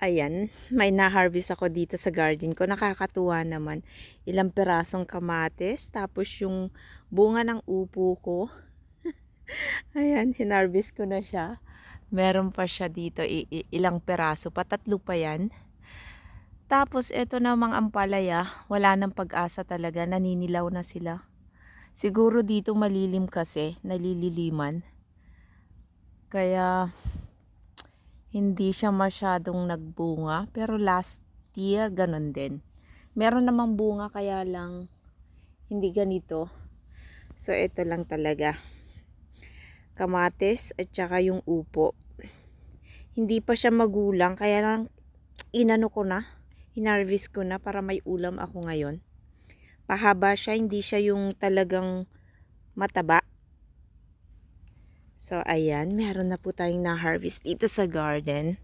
Ayan, may na-harvest ako dito sa garden ko. Nakakatuwa naman. Ilang pirasong kamatis, tapos yung bunga ng upo ko. Ayan, hinarvest ko na siya. Meron pa siya dito, ilang piraso pa, 3 pa yan. Tapos eto namang ampalaya, wala nang pag-asa talaga, naninilaw na sila. Siguro dito malilim kasi, nalililiman. Kaya hindi siya masyadong nagbunga, pero last year ganun din. Meron namang bunga kaya lang hindi ganito. So ito lang talaga. Kamatis at saka yung upo. Hindi pa siya magulang kaya lang inano ko na. Hinarvest ko na para may ulam ako ngayon. Pahaba siya, hindi siya yung talagang mataba. So ayan, meron na po tayong na-harvest dito sa garden.